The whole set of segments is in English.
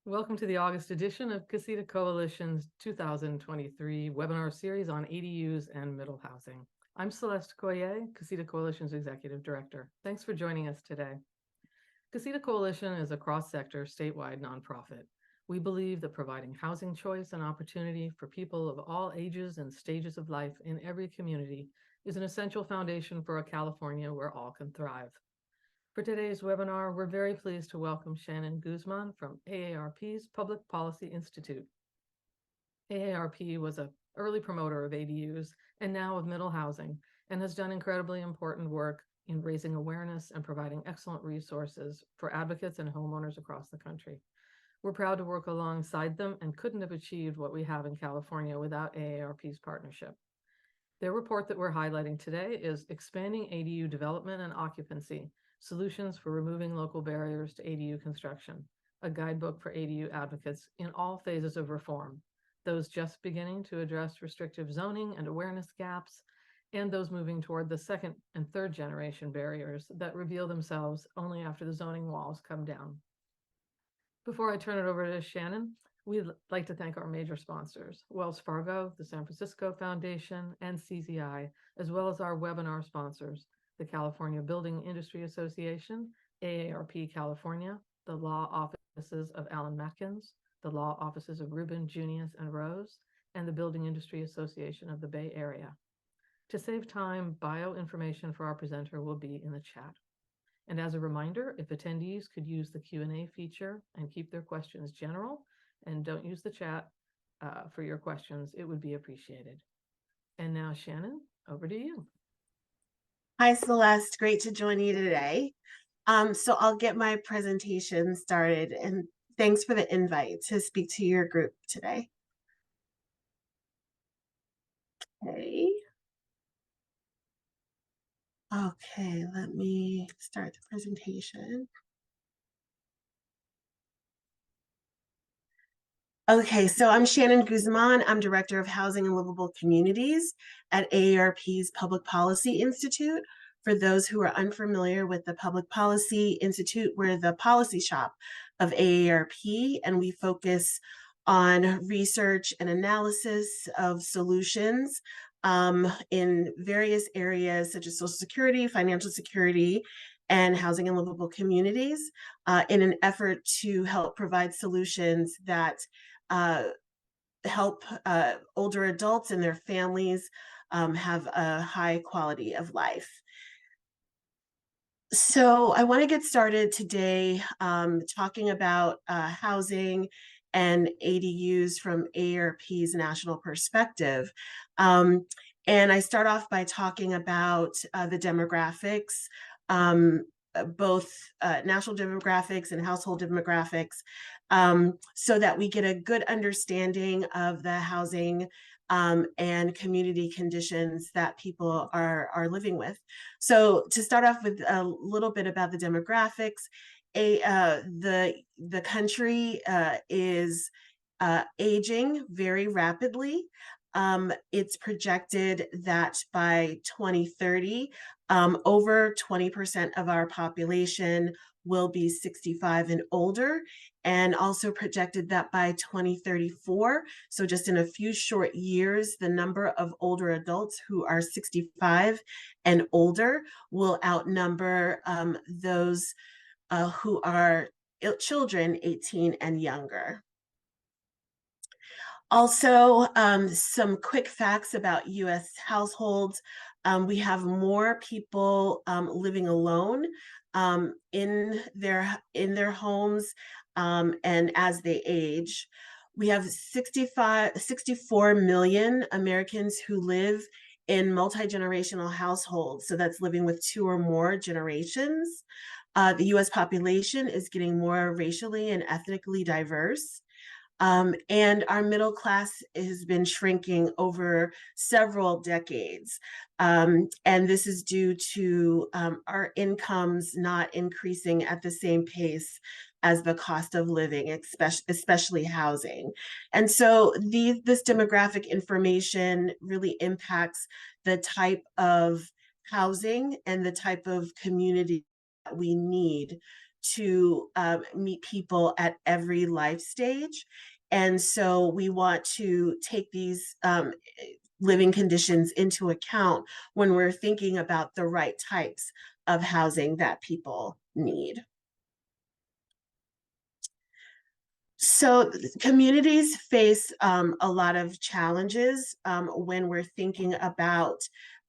Welcome to the August edition of Casita Coalition's 2023 webinar series on ADUs and middle housing. I'm Celeste Coyer, Casita Coalition's Executive Director. Thanks for joining us today. Casita Coalition is a cross-sector statewide nonprofit. We believe that providing housing choice and opportunity for people of all ages and stages of life in every community is an essential foundation for a California where all can thrive. For today's webinar, we're very pleased to welcome Shannon Guzman from AARP's Public Policy Institute. AARP was an early promoter of ADUs and now of middle housing, and has done incredibly important work in raising awareness and providing excellent resources for advocates and homeowners across the country. We're proud to work alongside them and couldn't have achieved what we have in California without AARP's partnership. Their report that we're highlighting today is Expanding ADU Development and Occupancy, Solutions for Removing Local Barriers to ADU Construction, a guidebook for ADU advocates in all phases of reform, those just beginning to address restrictive zoning and awareness gaps, and those moving toward the second and third generation barriers that reveal themselves only after the zoning walls come down. Before I turn it over to Shannon, we'd like to thank our major sponsors, Wells Fargo, the San Francisco Foundation, and CZI, as well as our webinar sponsors, the California Building Industry Association, AARP California, the law offices of Alan Matkins, the law offices of Rubin, Junius, and Rose, and the Building Industry Association of the Bay Area. To save time, bio information for our presenter will be in the chat. And as a reminder, if attendees could use the Q&A feature and keep their questions general, and don't use the chat for your questions, it would be appreciated. And now, Shannon, over to you. Hi, Celeste. Great to join you today. So I'll get my presentation started, and thanks for the invite to speak to your group today. Okay, let me start the presentation. Okay, so I'm Shannon Guzman. I'm Director of Housing and Livable Communities at AARP's Public Policy Institute. For those who are unfamiliar with the Public Policy Institute, we're the policy shop of AARP, and we focus on research and analysis of solutions in various areas such as Social Security, financial security, and housing and livable communities in an effort to help provide solutions that help older adults and their families have a high quality of life. So I want to get started today talking about housing and ADUs from AARP's national perspective. And I start off by talking about the demographics, both national demographics and household demographics, so that we get a good understanding of the housing and community conditions that people are living with. So to start off with a little bit about the demographics, the country is aging very rapidly. It's projected that by 2030, over 20% of our population will be 65 and older, and also projected that by 2034, so just in a few short years, the number of older adults who are 65 and older will outnumber those who are children 18 and younger. Also, some quick facts about U.S. households. We have more people living alone in their homes and as they age. We have 64 million Americans who live in multi-generational households. So that's living with two or more generations. The U.S. population is getting more racially and ethnically diverse. And our middle class has been shrinking over several decades. And this is due to our incomes not increasing at the same pace as the cost of living, especially housing. And so this demographic information really impacts the type of housing and the type of community that we need to meet people at every life stage. And so we want to take these living conditions into account when we're thinking about the right types of housing that people need. So communities face a lot of challenges when we're thinking about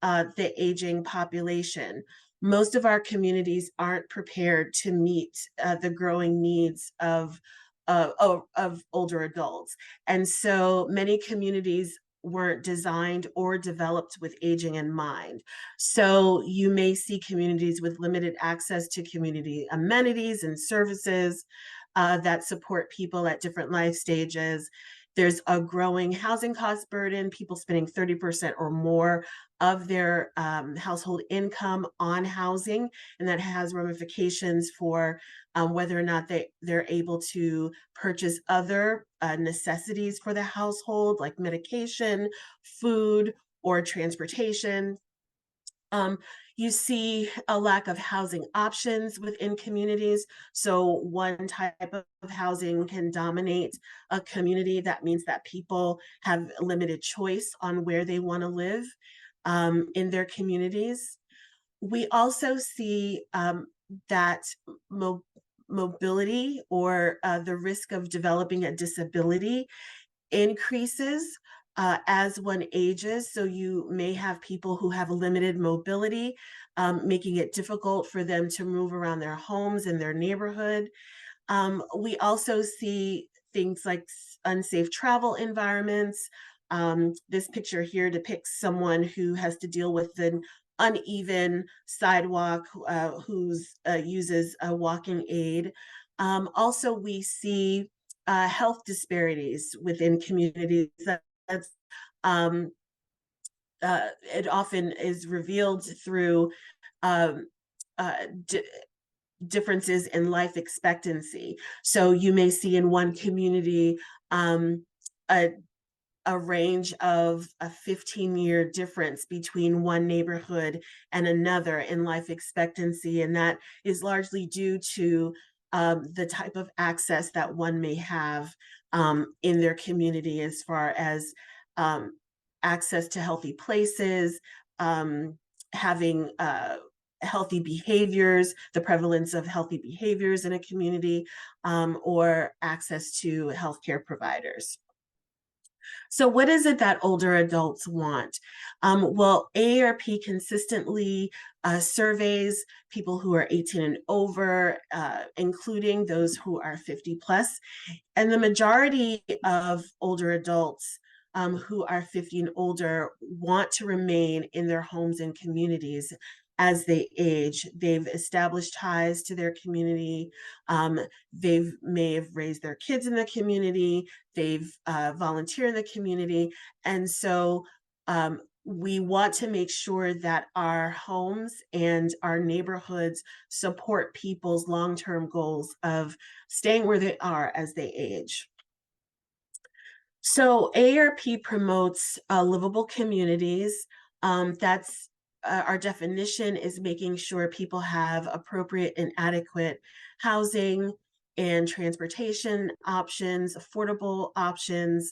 the aging population. Most of our communities aren't prepared to meet the growing needs of older adults. And so many communities weren't designed or developed with aging in mind. So you may see communities with limited access to community amenities and services that support people at different life stages. There's a growing housing cost burden, people spending 30% or more of their household income on housing, and that has ramifications for whether or not they're able to purchase other necessities for the household, like medication, food, or transportation. Um, you see a lack of housing options within communities. So one type of housing can dominate a community. That means that people have limited choice on where they want to live in their communities. We also see that mobility or the risk of developing a disability increases as one ages. So you may have people who have limited mobility, making it difficult for them to move around their homes and their neighborhood. We also see things like unsafe travel environments. This picture here depicts someone who has to deal with an uneven sidewalk, who's uses a walking aid. Also, we see health disparities within communities. That's um, it often is revealed through um, uh, differences in life expectancy. So you may see in one community um, a a range of a 15-year difference between one neighborhood and another in life expectancy. And that is largely due to the type of access that one may have in their community as far as um, access to healthy places, having healthy behaviors, the prevalence of healthy behaviors in a community, or access to healthcare providers. So what is it that older adults want? Well, AARP consistently surveys people who are 18 and over, including those who are 50 plus. And the majority of older adults who are 50 and older want to remain in their homes and communities as they age. They've established ties to their community. They may have raised their kids in the community. They've volunteered in the community. And so we want to make sure that our homes and our neighborhoods support people's long-term goals of staying where they are as they age. So AARP promotes livable communities. That's our definition is making sure people have appropriate and adequate housing and transportation options, affordable options,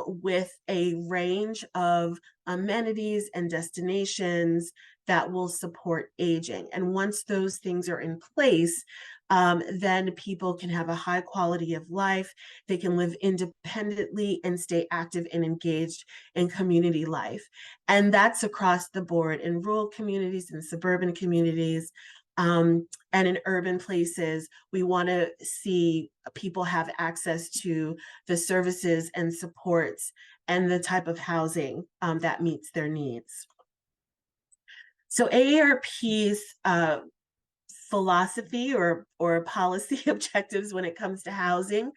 with a range of amenities and destinations that will support aging. And once those things are in place, then people can have a high quality of life. They can live independently and stay active and engaged in community life. And that's across the board in rural communities and suburban communities. And in urban places, we want to see people have access to the services and supports and the type of housing that meets their needs. So AARP's philosophy or policy objectives when it comes to housing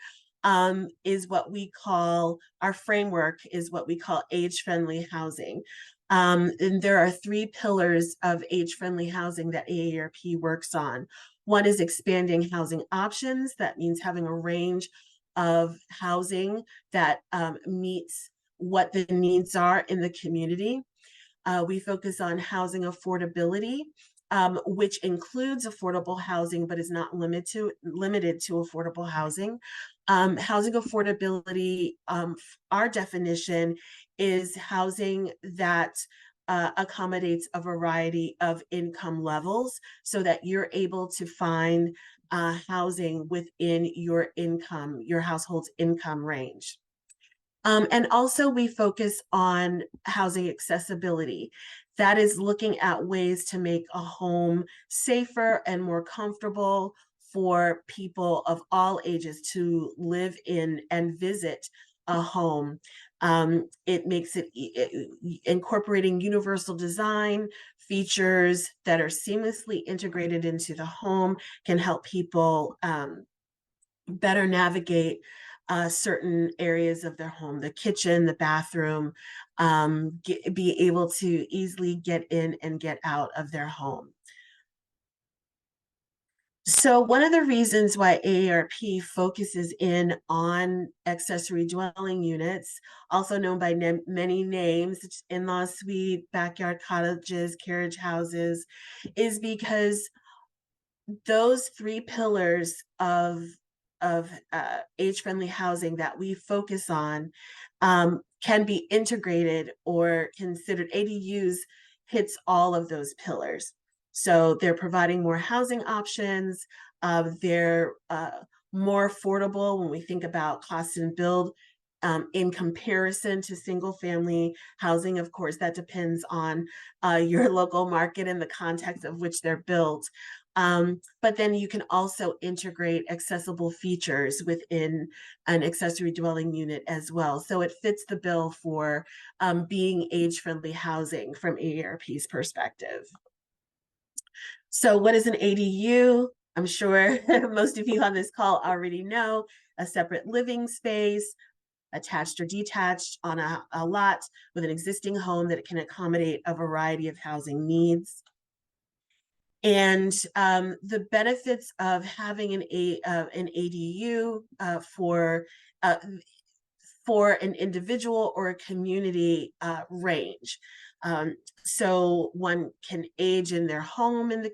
is what we call, our framework is what we call age-friendly housing. And there are 3 pillars of age-friendly housing that AARP works on. One is expanding housing options. That means having a range of housing that meets what the needs are in the community. We focus on housing affordability. which includes affordable housing, but is not limited to affordable housing. Housing affordability, our definition is housing that accommodates a variety of income levels so that you're able to find housing within your household's income range. And also we focus on housing accessibility. That is looking at ways to make a home safer and more comfortable for people of all ages to live in and visit a home. It makes it incorporating universal design features that are seamlessly integrated into the home can help people better navigate certain areas of their home, the kitchen, the bathroom, be able to easily get in and get out of their home. So one of the reasons why AARP focuses in on accessory dwelling units, also known by many names, such as in-law suite, backyard cottages, carriage houses, is because those three pillars of age-friendly housing that we focus on can be integrated or considered. ADUs hits all of those pillars. So they're providing more housing options. They're more affordable when we think about cost and build in comparison to single family housing. Of course, that depends on your local market and the context of which they're built. But then you can also integrate accessible features within an accessory dwelling unit as well. So it fits the bill for being age-friendly housing from AARP's perspective. So what is an ADU? I'm sure most of you on this call already know: a separate living space, attached or detached on a lot with an existing home that it can accommodate a variety of housing needs. And the benefits of having an ADU for an individual or a community range. So one can age in their home in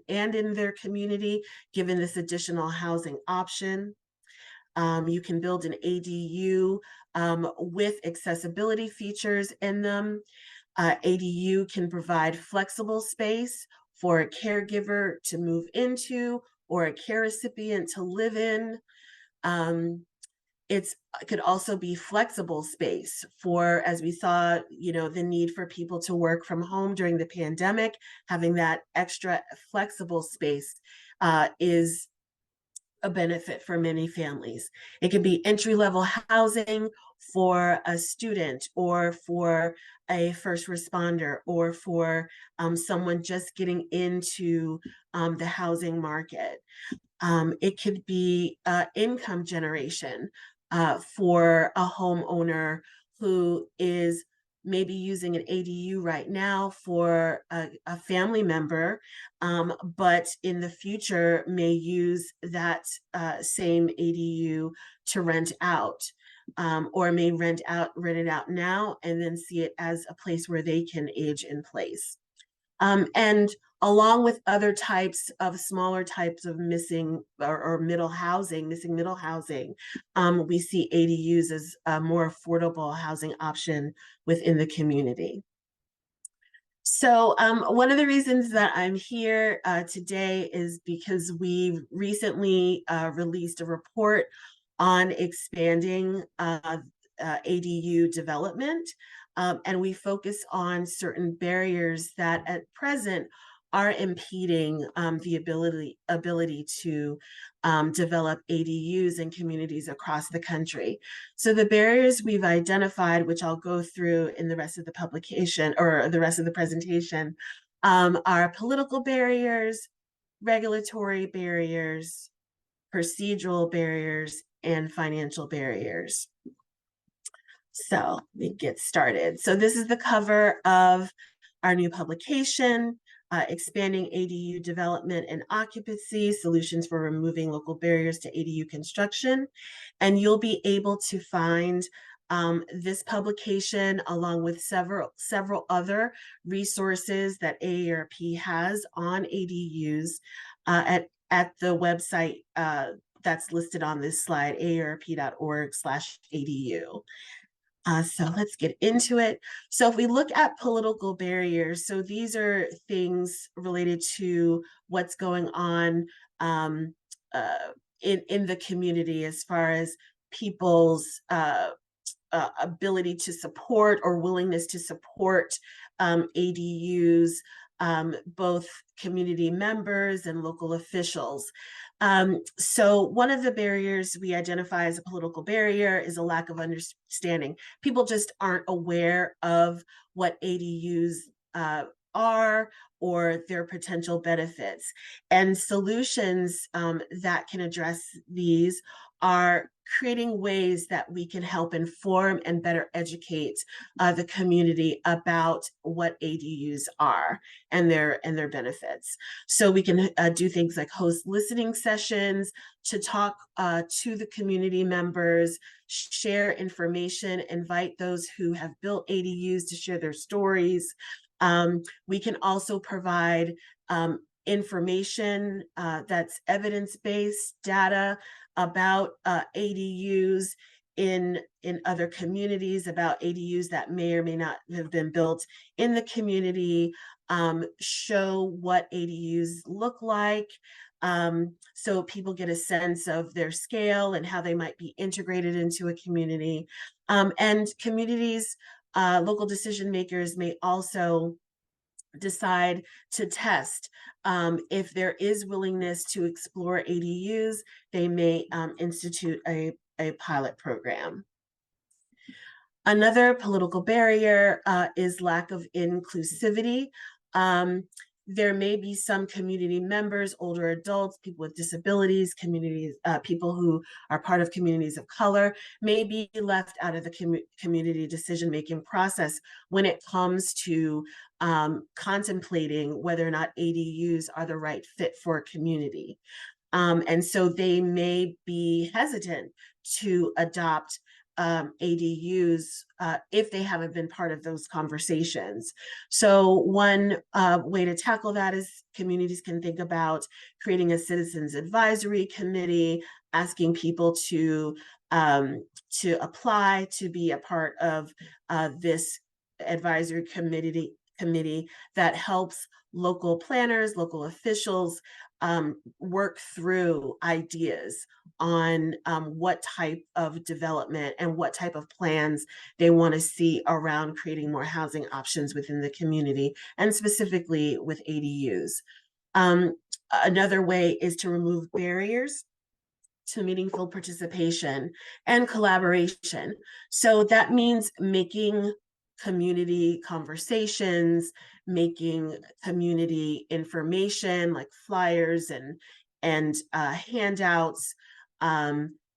their community, given this additional housing option. You can build an ADU with accessibility features in them. ADU can provide flexible space for a caregiver to move into or a care recipient to live in. It could also be flexible space for, as we saw, the need for people to work from home during the pandemic. Having that extra flexible space is a benefit for many families. It can be entry-level housing for a student or for a first responder or for someone just getting into the housing market. It could be income generation for a homeowner who is maybe using an ADU right now for a family member, but in the future may use that same ADU to rent out, or may rent it out now and then see it as a place where they can age in place. And along with other types of smaller types of missing middle housing, we see ADUs as a more affordable housing option within the community. So one of the reasons that I'm here today is because we recently released a report on expanding ADU development. And we focus on certain barriers that at present are impeding the ability to develop ADUs in communities across the country. So the barriers we've identified, which I'll go through in the rest of the publication or the rest of the presentation, are political barriers, regulatory barriers, procedural barriers, and financial barriers. So let me get started. So this is the cover of our new publication, Expanding ADU Development and Occupancy, Solutions for Removing Local Barriers to ADU Construction. And you'll be able to find This publication, along with several other resources that AARP has on ADUs, at the website that's listed on this slide, aarp.org/ADU. So let's get into it. So if we look at political barriers, so these are things related to what's going on in the community as far as people's ability to support or willingness to support ADUs, both community members and local officials. So one of the barriers we identify as a political barrier is a lack of understanding. People just aren't aware of what ADUs are or their potential benefits. And solutions that can address these are creating ways that we can help inform and better educate the community about what ADUs are and their benefits. So we can do things like host listening sessions to talk to the community members, share information, invite those who have built ADUs to share their stories. We can also provide information that's evidence-based data about ADUs in other communities, about ADUs that may or may not have been built in the community, show what ADUs look like, so people get a sense of their scale and how they might be integrated into a community. And communities, local decision makers may also decide to test. If there is willingness to explore ADUs, they may institute a pilot program. Another political barrier is lack of inclusivity. There may be some community members, older adults, people with disabilities, communities, people who are part of communities of color, may be left out of the community decision-making process when it comes to contemplating whether or not ADUs are the right fit for a community. And so they may be hesitant to adopt ADUs if they haven't been part of those conversations. So one way to tackle that is communities can think about creating a citizens advisory committee, asking people to apply to be a part of this advisory committee that helps local planners, local officials work through ideas on what type of development and what type of plans they want to see around creating more housing options within the community, and specifically with ADUs. Another way is to remove barriers to meaningful participation and collaboration. So that means making community conversations, making community information like flyers and handouts,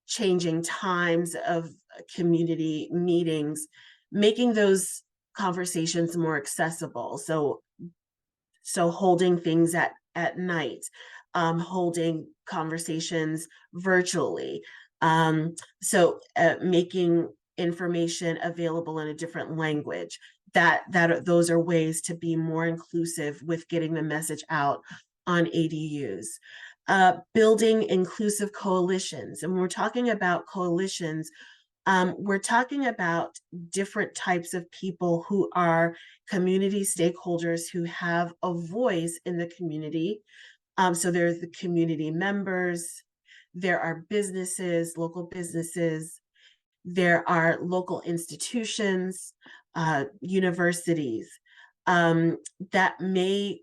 changing times of community meetings, making those conversations more accessible. So holding things at night, holding conversations virtually. So making information available in a different language. Those are ways to be more inclusive with getting the message out on ADUs. Building inclusive coalitions. And when we're talking about coalitions, we're talking about different types of people who are community stakeholders who have a voice in the community. So there's the community members, there are businesses, local businesses, there are local institutions, universities that may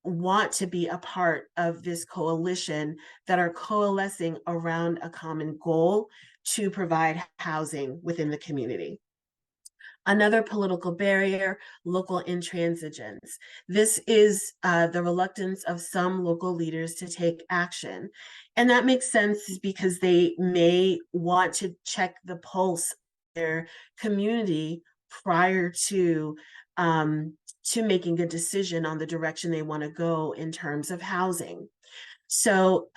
want to be a part of this coalition, that are coalescing around a common goal to provide housing within the community. Another political barrier, local intransigence. This is the reluctance of some local leaders to take action. And that makes sense because they may want to check the pulse of their community prior to making a decision on the direction they want to go in terms of housing. So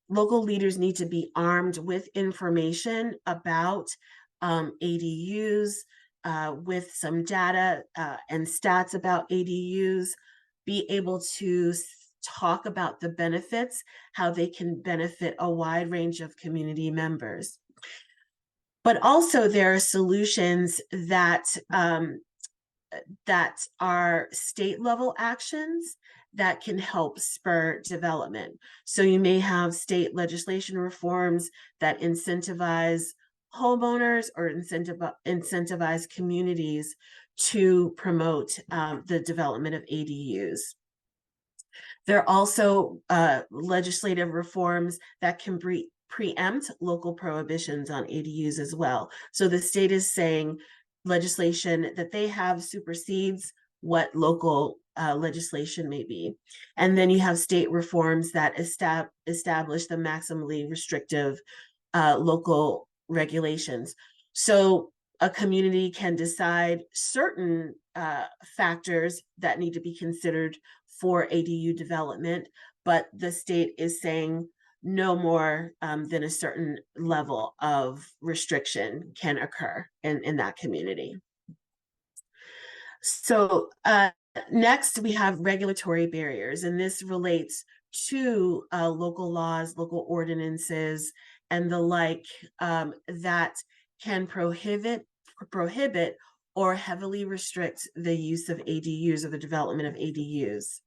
local leaders need to be armed with information about ADUs with some data and stats about ADUs, be able to talk about the benefits, how they can benefit a wide range of community members. But also there are solutions that that are state level actions that can help spur development. So you may have state legislation reforms that incentivize homeowners or incentivize communities to promote the development of ADUs. There are also legislative reforms that can preempt local prohibitions on ADUs as well. So the state is saying legislation that they have supersedes what local legislation may be. And then you have state reforms that establish the maximally restrictive local regulations. So a community can decide certain factors that need to be considered for ADU development, but the state is saying no more than a certain level of restriction can occur in that community. So next we have regulatory barriers, and this relates to local laws, local ordinances, and the like that can prohibit or heavily restrict the use of ADUs or the development of ADUs.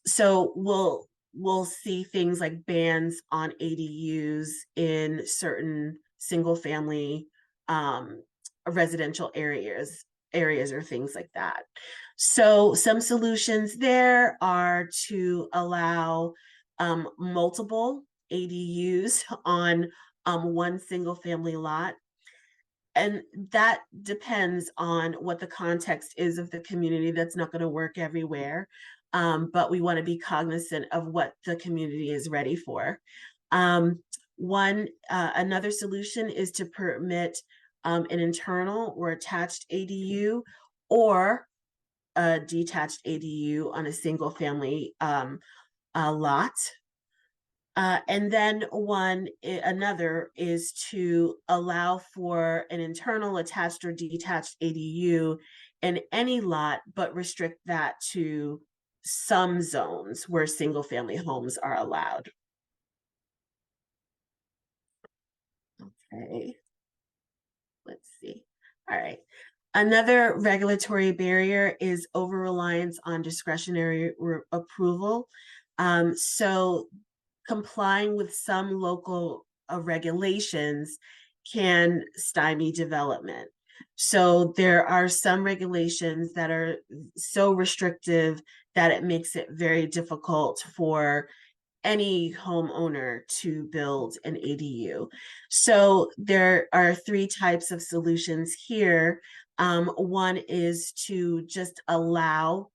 So we'll see things like bans on ADUs in certain single family residential areas or things like that. So some solutions there are to allow multiple ADUs on one single family lot. And that depends on what the context is of the community. That's not going to work everywhere. But we want to be cognizant of what the community is ready for. Another solution is to permit an internal or attached ADU or a detached ADU on a single family lot. And then another is to allow for an internal, attached, or detached ADU in any lot, but restrict that to some zones where single family homes are allowed. Okay, let's see. All right. Another regulatory barrier is over-reliance on discretionary approval. So complying with some local regulations can stymie development. So there are some regulations that are so restrictive that it makes it very difficult for any homeowner to build an ADU. So there are three types of solutions here. One is to just allow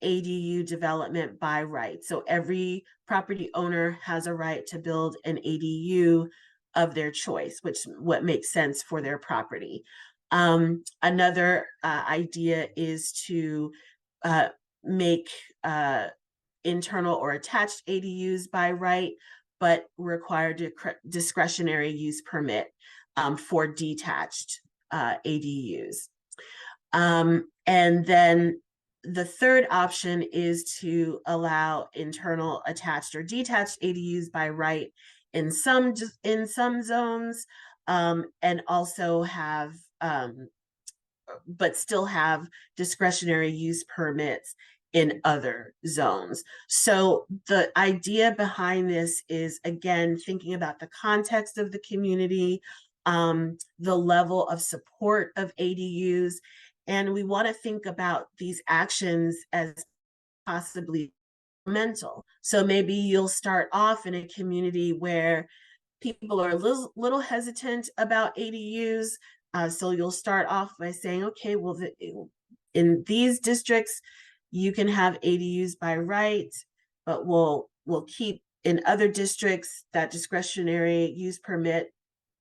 ADU development by right. So every property owner has a right to build an ADU of their choice, what makes sense for their property. Another idea is to make internal or attached ADUs by right, but require discretionary use permit for detached ADUs. And then the third option is to allow internal, attached, or detached ADUs by right in some zones, and also have but still have discretionary use permits in other zones. So the idea behind this is, again, thinking about the context of the community, the level of support of ADUs, and we want to think about these actions as possibly mental. So maybe you'll start off in a community where people are a little hesitant about ADUs. So you'll start off by saying, okay, well, in these districts, you can have ADUs by right, but we'll keep in other districts that discretionary use permit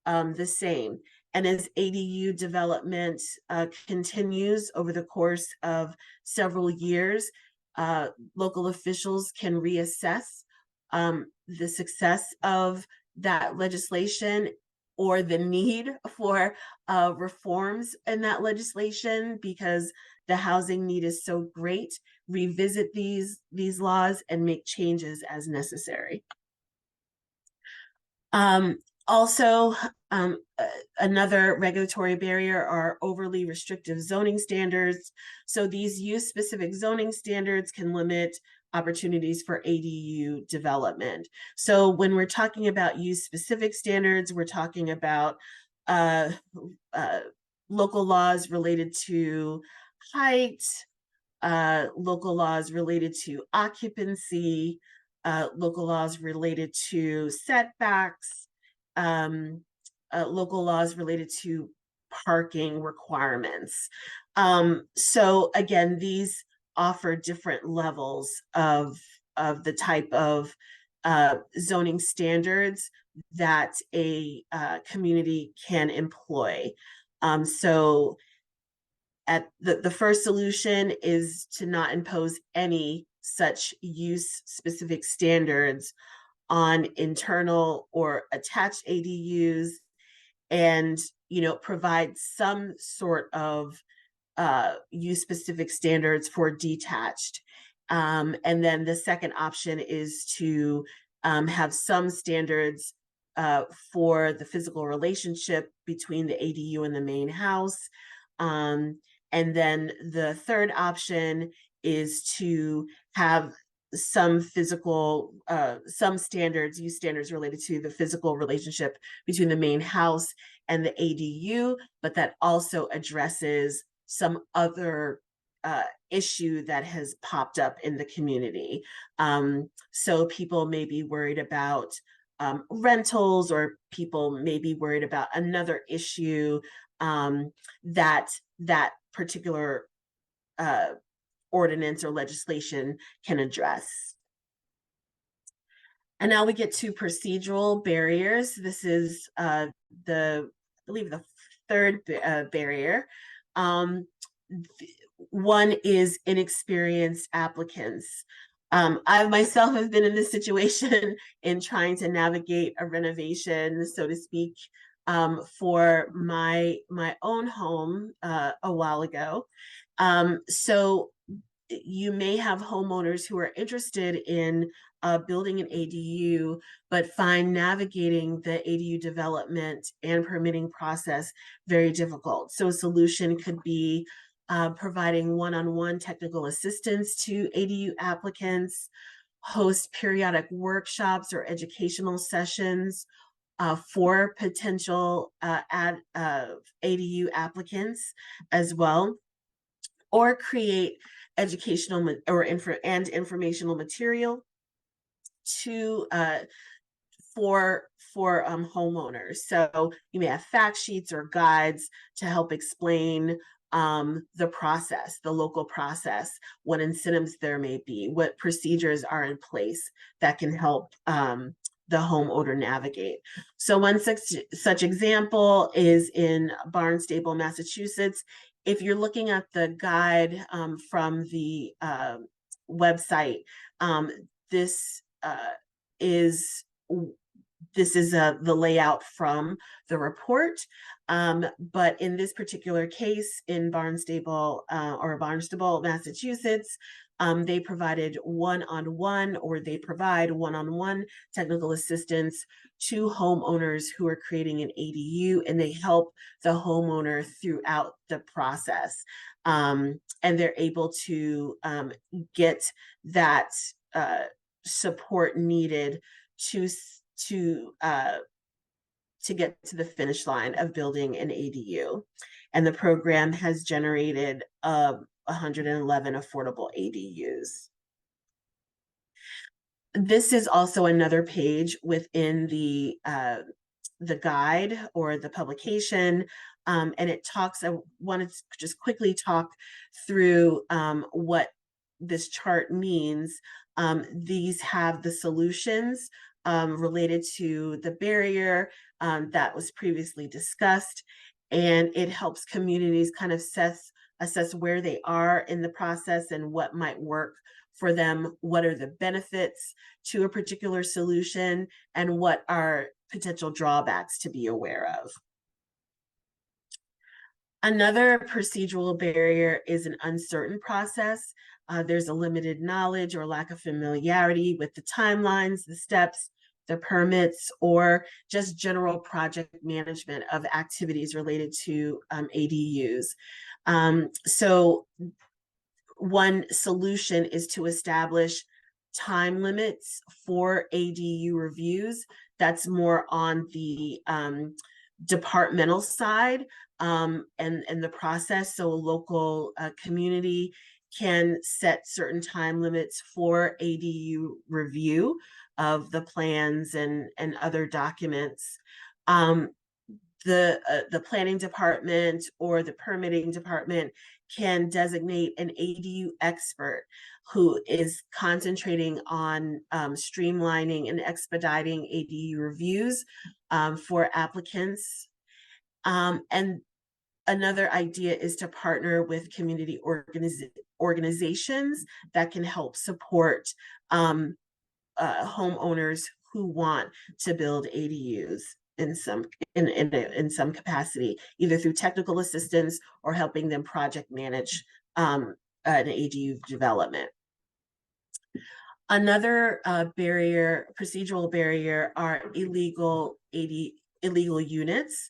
the same. And as ADU development continues over the course of several years, local officials can reassess the success of that legislation or the need for reforms in that legislation, because the housing need is so great, revisit these laws and make changes as necessary. Also, another regulatory barrier are overly restrictive zoning standards. So these use-specific zoning standards can limit opportunities for ADU development. So when we're talking about use-specific standards, we're talking about uh, local laws related to height, local laws related to occupancy, local laws related to setbacks, local laws related to parking requirements. So again, these offer different levels of the type of zoning standards that a community can employ. So at the first solution is to not impose any such use specific standards on internal or attached ADUs, and provide some sort of use specific standards for detached. And then the second option is to have some standards for the physical relationship between the ADU and the main house. And then the third option is to have some physical, some standards, use standards related to the physical relationship between the main house and the ADU, but that also addresses some other issue that has popped up in the community. So people may be worried about rentals, or people may be worried about another issue that particular ordinance or legislation can address. And now we get to procedural barriers. This is I believe the third barrier. One is inexperienced applicants. I myself have been in this situation in trying to navigate a renovation, so to speak, for my own home a while ago. So you may have homeowners who are interested in building an ADU, but find navigating the ADU development and permitting process very difficult. So a solution could be providing one-on-one technical assistance to ADU applicants, host periodic workshops or educational sessions for potential ADU applicants as well, or create educational informational material to for homeowners. So you may have fact sheets or guides to help explain the process, the local process, what incentives there may be, what procedures are in place that can help the homeowner navigate. So one such example is in Barnstable, Massachusetts. If you're looking at the guide from the website, this is the layout from the report. But in this particular case, in Barnstable, Massachusetts, they provided one-on-one, or they provide one-on-one technical assistance to homeowners who are creating an ADU, and they help the homeowner throughout the process. And they're able to get that support needed to get to the finish line of building an ADU. And the program has generated 111 affordable ADUs. This is also another page within the guide or the publication, and it talks. I wanted to just quickly talk through what this chart means. These have the solutions related to the barrier that was previously discussed, and it helps communities kind of assess where they are in the process and what might work for them, what are the benefits to a particular solution, and what are potential drawbacks to be aware of. Another procedural barrier is an uncertain process. There's a limited knowledge or lack of familiarity with the timelines, the steps, the permits, or just general project management of activities related to ADUs. So one solution is to establish time limits for ADU reviews. That's more on the departmental side and the process. So a local community can set certain time limits for ADU review of the plans and other documents. The planning department or the permitting department can designate an ADU expert who is concentrating on streamlining and expediting ADU reviews for applicants. And another idea is to partner with community organizations that can help support homeowners who want to build ADUs in some capacity, either through technical assistance or helping them project manage an ADU development. Another procedural barrier are illegal units.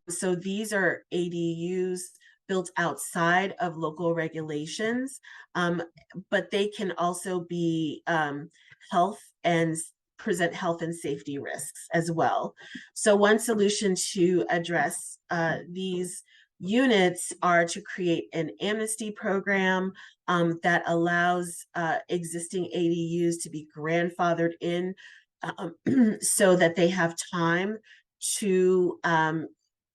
So these are ADUs built outside of local regulations, but they can also be present health and safety risks as well. So one solution to address these units are to create an amnesty program that allows existing ADUs to be grandfathered in so that they have time to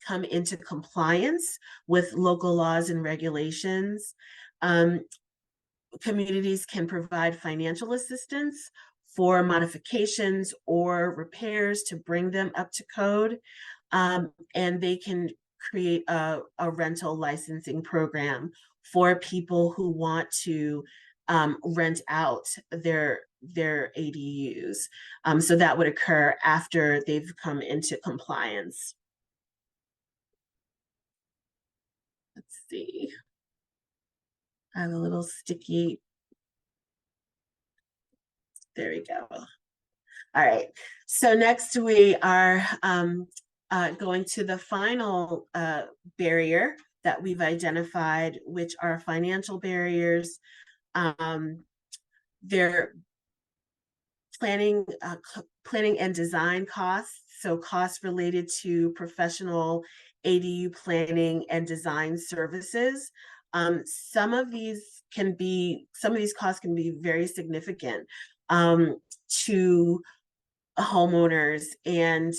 come into compliance with local laws and regulations. Communities can provide financial assistance for modifications or repairs to bring them up to code. And they can create a rental licensing program for people who want to rent out their ADUs. So that would occur after they've come into compliance. Let's see. I have a little sticky. There we go. All right. So next we are going to the final barrier that we've identified, which are financial barriers. They're planning and design costs. So costs related to professional ADU planning and design services. Some of these costs can be very significant to homeowners, and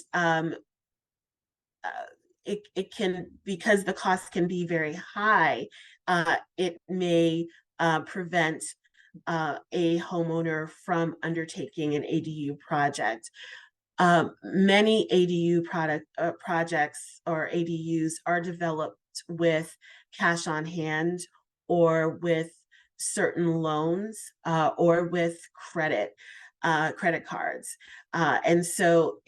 it can, because the costs can be very high, it may prevent a homeowner from undertaking an ADU project. Many ADU projects or ADUs are developed with cash on hand or with certain loans or with credit cards. And so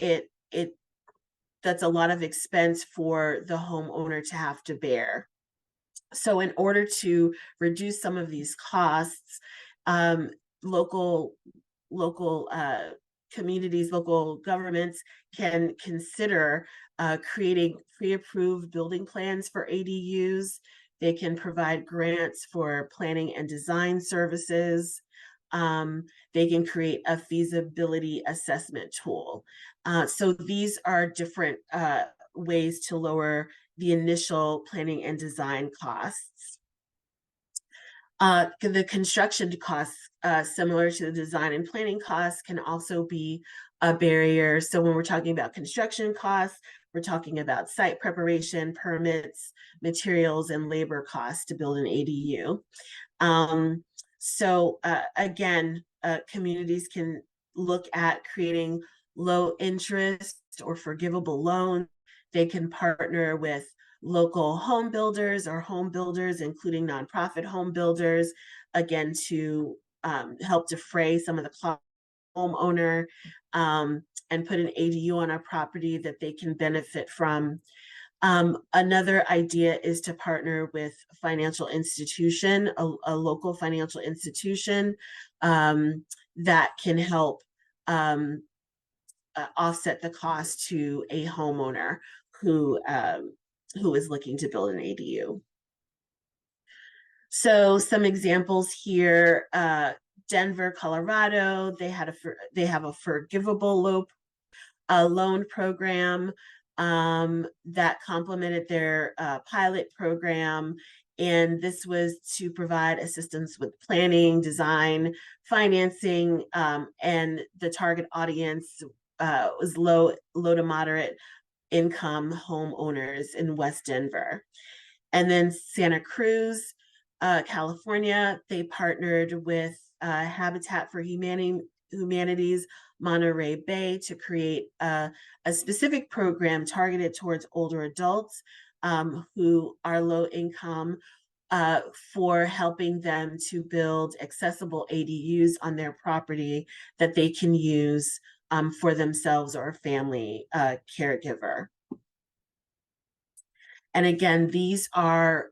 that's a lot of expense for the homeowner to have to bear. So in order to reduce some of these costs, local communities, local governments can consider creating pre-approved building plans for ADUs. They can provide grants for planning and design services. They can create a feasibility assessment tool. So these are different ways to lower the initial planning and design costs. The construction costs, similar to the design and planning costs, can also be a barrier. So when we're talking about construction costs, we're talking about site preparation, permits, materials, and labor costs to build an ADU. So again, communities can look at creating low interest or forgivable loans. They can partner with local home builders or home builders, including nonprofit home builders, again, to help defray some of the homeowner and put an ADU on a property that they can benefit from. Another idea is to partner with a financial institution, a local financial institution that can help offset the cost to a homeowner who is looking to build an ADU. So some examples here: Denver, Colorado. They have a forgivable loan program that complemented their pilot program. And this was to provide assistance with planning, design, financing, and the target audience was low to moderate income homeowners in West Denver. And then Santa Cruz, California, they partnered with Habitat for Humanity's Monterey Bay to create a specific program targeted towards older adults who are low income, for helping them to build accessible ADUs on their property that they can use for themselves or a family caregiver. And again, these are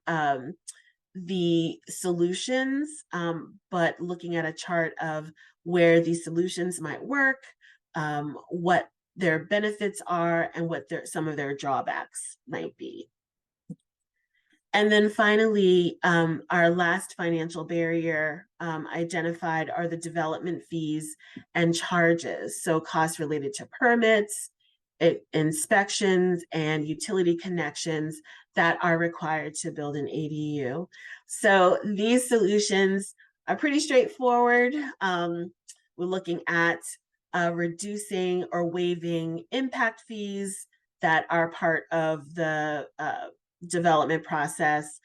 the solutions, but looking at a chart of where these solutions might work, what their benefits are, and what some of their drawbacks might be. And then finally, our last financial barrier identified are the development fees and charges. So costs related to permits, inspections, and utility connections that are required to build an ADU. So these solutions are pretty straightforward. We're looking at reducing or waiving impact fees that are part of the development process,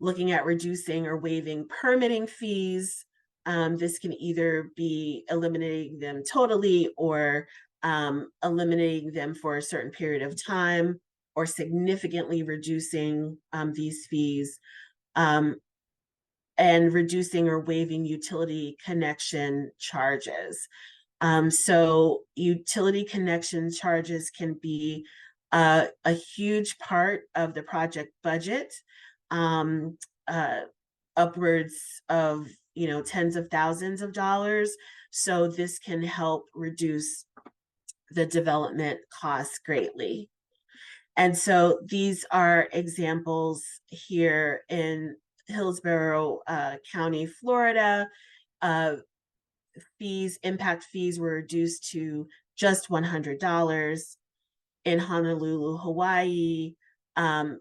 looking at reducing or waiving permitting fees. This can either be eliminating them totally or eliminating them for a certain period of time, or significantly reducing these fees, and reducing or waiving utility connection charges. So utility connection charges can be a huge part of the project budget, upwards of tens of thousands of dollars. So this can help reduce the development costs greatly. And so these are examples here in Hillsborough County, Florida. Impact fees were reduced to just $100. In Honolulu, Hawaii, plan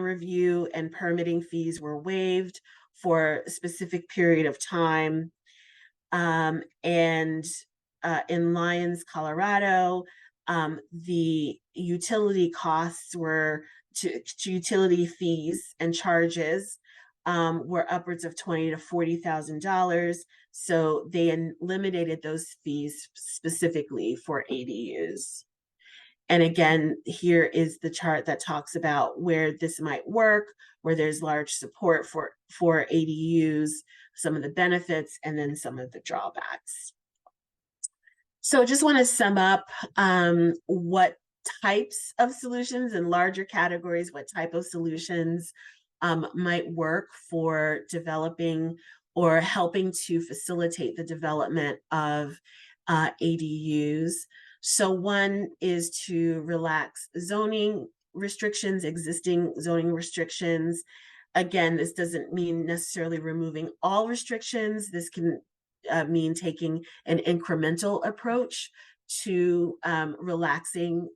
review and permitting fees were waived for a specific period of time. And in Lyons, Colorado, the utility costs were to utility fees and charges were upwards of $20,000 to $40,000. So they eliminated those fees specifically for ADUs. And again, here is the chart that talks about where this might work, where there's large support for ADUs, some of the benefits, and then some of the drawbacks. So I just want to sum up what types of solutions in larger categories, what type of solutions might work for developing or helping to facilitate the development of ADUs. So one is to relax zoning restrictions, existing zoning restrictions. Again, this doesn't mean necessarily removing all restrictions. This can mean taking an incremental approach to relaxing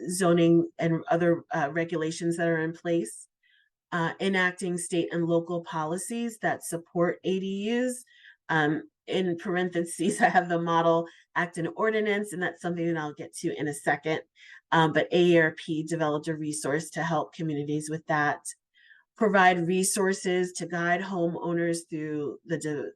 zoning and other regulations that are in place. Enacting state and local policies that support ADUs. In parentheses, I have the Model Act and Ordinance, and that's something that I'll get to in a second. But AARP developed a resource to help communities with that. Provide resources to guide homeowners through the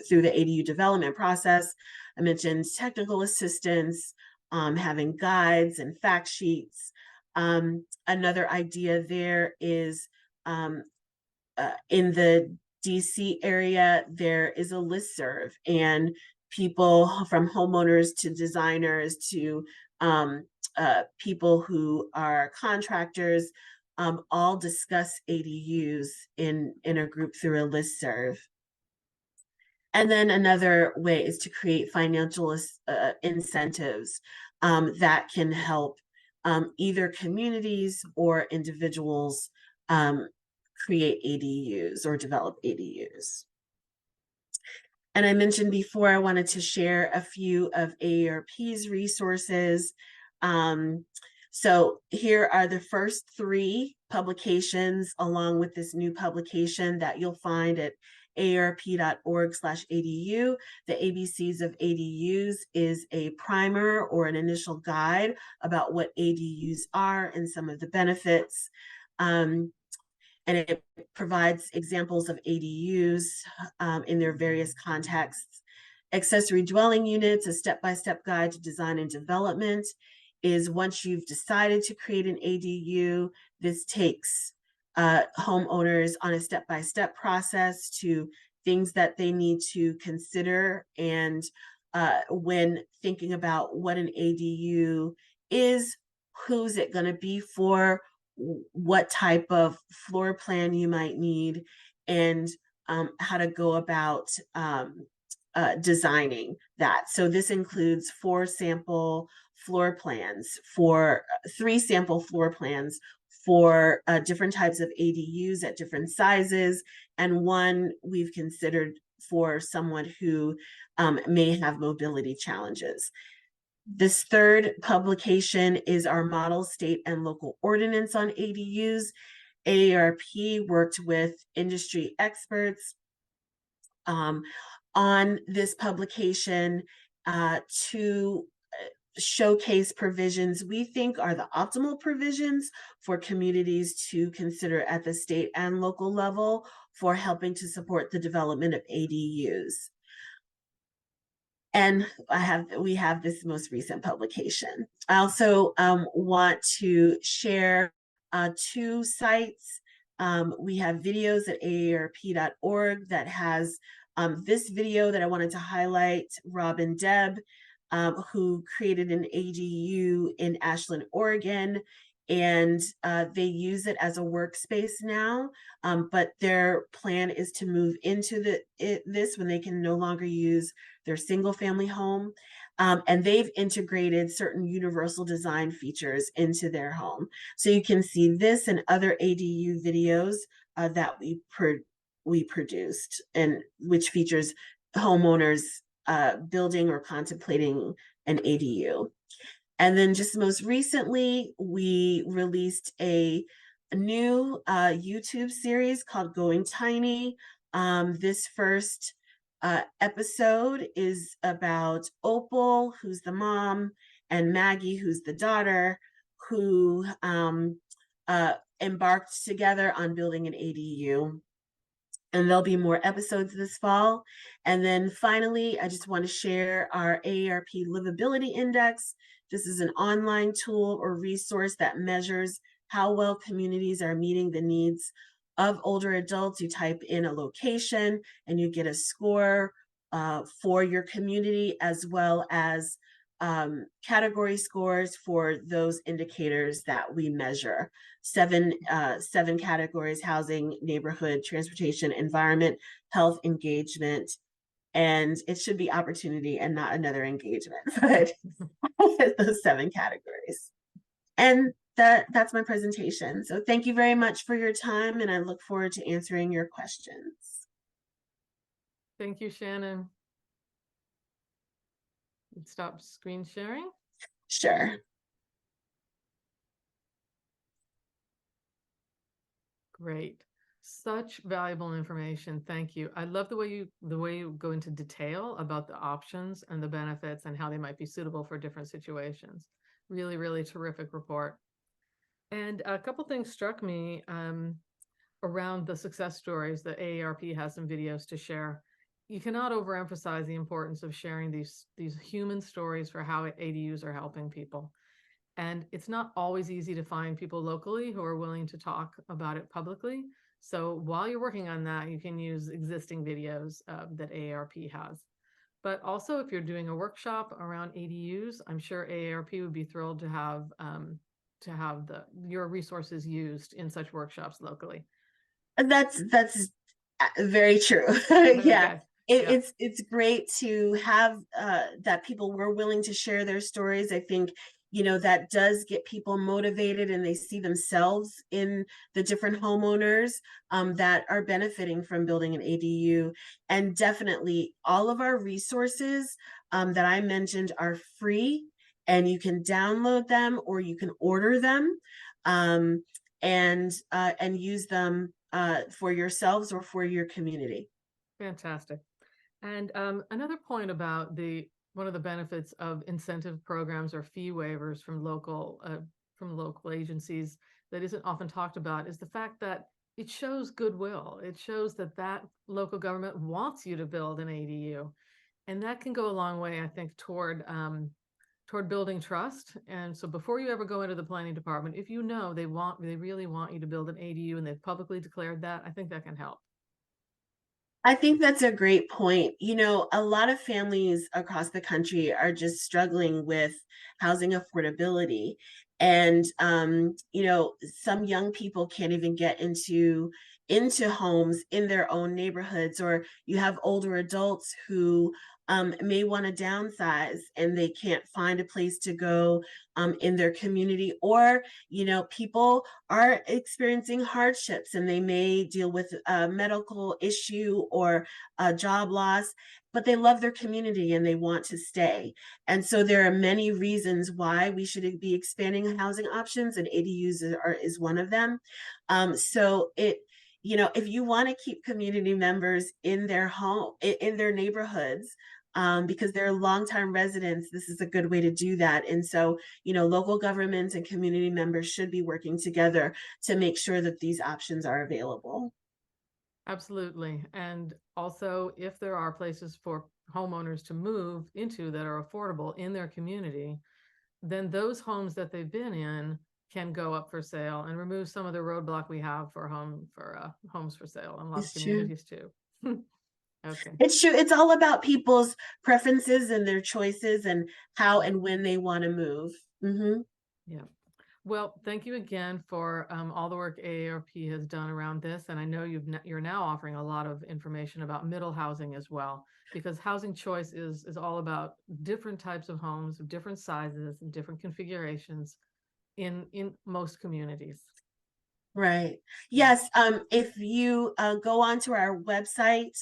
ADU development process. I mentioned technical assistance, having guides and fact sheets. Another idea there is in the DC area, there is a listserv, and people from homeowners to designers to people who are contractors all discuss ADUs in a group through a listserv. And then another way is to create financial incentives that can help either communities or individuals create ADUs or develop ADUs. And I mentioned before, I wanted to share a few of AARP's resources. So here are the first 3 publications along with this new publication that you'll find at aarp.org/ADU. The ABCs of ADUs is a primer or an initial guide about what ADUs are and some of the benefits. And it provides examples of ADUs in their various contexts. Accessory dwelling units, a step-by-step guide to design and development, is once you've decided to create an ADU, this takes homeowners on a step-by-step process to things that they need to consider. And when thinking about what an ADU is, who's it going to be for, what type of floor plan you might need, and how to go about designing that. So this includes 3 sample floor plans for different types of ADUs at different sizes, and one we've considered for someone who may have mobility challenges. This 3rd publication is our model state and local ordinance on ADUs. AARP worked with industry experts on this publication to showcase provisions we think are the optimal provisions for communities to consider at the state and local level for helping to support the development of ADUs. And we have this most recent publication. I also want to share 2 sites. We have videos at aarp.org that has this video that I wanted to highlight, Rob and Deb, who created an ADU in Ashland, Oregon, and they use it as a workspace now, but their plan is to move into this when they can no longer use their single family home, and they've integrated certain universal design features into their home. So you can see this and other ADU videos that we produced, and which features homeowners building or contemplating an ADU. And then just most recently, we released a new YouTube series called Going Tiny. This first episode is about Opal, who's the mom, and Maggie, who's the daughter, who embarked together on building an ADU. And there'll be more episodes this fall. And then finally, I just want to share our AARP Livability Index. This is an online tool or resource that measures how well communities are meeting the needs of older adults. You type in a location and you get a score for your community, as well as category scores for those indicators that we measure. 7 categories: housing, neighborhood, transportation, environment, health, engagement, and it should be opportunity and not another engagement, but those 7 categories. And that's my presentation. So thank you very much for your time, and I look forward to answering your questions. Thank you, Shannon. Stop screen sharing. Sure. Great. Such valuable information. Thank you. I love the way you go into detail about the options and the benefits and how they might be suitable for different situations. Really, really terrific report. And a couple things struck me around the success stories that AARP has some videos to share. You cannot overemphasize the importance of sharing these human stories for how ADUs are helping people. And it's not always easy to find people locally who are willing to talk about it publicly. So while you're working on that, you can use existing videos that AARP has. But also, if you're doing a workshop around ADUs, I'm sure AARP would be thrilled to have your resources used in such workshops locally. That's very true. Yeah. Okay. Yeah. It's great to have that people were willing to share their stories. I think, that does get people motivated, and they see themselves in the different homeowners that are benefiting from building an ADU. And definitely all of our resources that I mentioned are free, and you can download them or you can order them, um, and use them for yourselves or for your community. Fantastic. And another point about one of the benefits of incentive programs or fee waivers from local agencies that isn't often talked about is the fact that it shows goodwill. It shows that that local government wants you to build an ADU, and that can go a long way, I think, toward building trust. And so before you ever go into the planning department, if you know they really want you to build an ADU and they've publicly declared that, I think that can help. I think that's a great point. A lot of families across the country are just struggling with housing affordability. And some young people can't even get into homes in their own neighborhoods, or you have older adults who may want to downsize and they can't find a place to go in their community, or people are experiencing hardships and they may deal with a medical issue or a job loss, but they love their community and they want to stay. And so there are many reasons why we should be expanding housing options, and ADUs is one of them. So if you want to keep community members in their home, in their neighborhoods, because they're longtime residents, this is a good way to do that. And so, local governments and community members should be working together to make sure that these options are available. Absolutely. And also, if there are places for homeowners to move into that are affordable in their community, then those homes that they've been in can go up for sale and remove some of the roadblock we have for homes for sale in a lot of It's true. communities too. Okay. It's true. It's all about people's preferences and their choices and how and when they want to move. Hmm. Yeah. Well, thank you again for all the work AARP has done around this. And I know you're now offering a lot of information about middle housing as well, because housing choice is all about different types of homes of different sizes and different configurations in most communities. Right. Yes. If you go onto our website,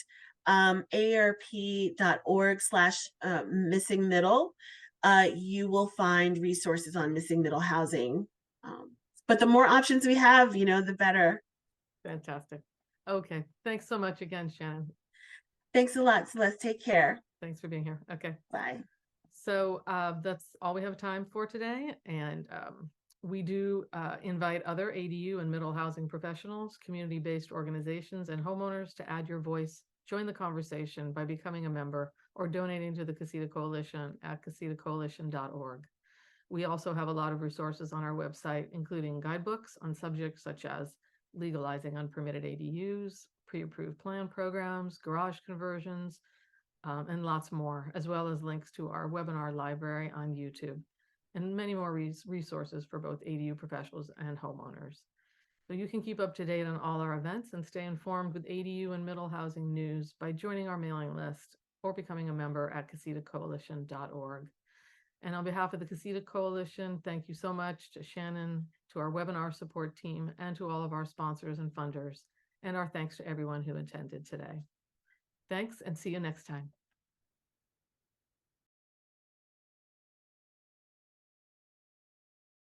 aarp.org/missing middle, you will find resources on missing middle housing. But the more options we have, the better. Fantastic. Okay. Thanks so much again, Shannon. Thanks a lot. So let's take care. Thanks for being here. Okay. Bye. So that's all we have time for today. And we do invite other ADU and middle housing professionals, community-based organizations, and homeowners to add your voice, join the conversation by becoming a member or donating to the Casita Coalition at casitacoalition.org. We also have a lot of resources on our website, including guidebooks on subjects such as legalizing unpermitted ADUs, pre-approved plan programs, garage conversions, and lots more, as well as links to our webinar library on YouTube, and many more resources for both ADU professionals and homeowners. So you can keep up to date on all our events and stay informed with ADU and middle housing news by joining our mailing list or becoming a member at casitacoalition.org. And on behalf of the Casita Coalition, thank you so much to Shannon, to our webinar support team, and to all of our sponsors and funders. And our thanks to everyone who attended today. Thanks, and see you next time.